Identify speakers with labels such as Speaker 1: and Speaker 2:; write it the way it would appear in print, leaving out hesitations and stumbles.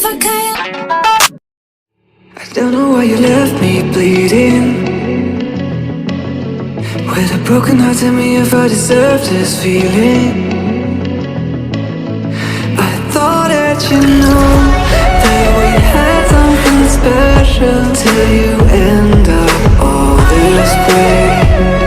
Speaker 1: I can't.
Speaker 2: I don't know why you left me bleeding, with a broken heart. Tell me if I deserve this feeling. I thought that you know that we had something special, till you end up all this way.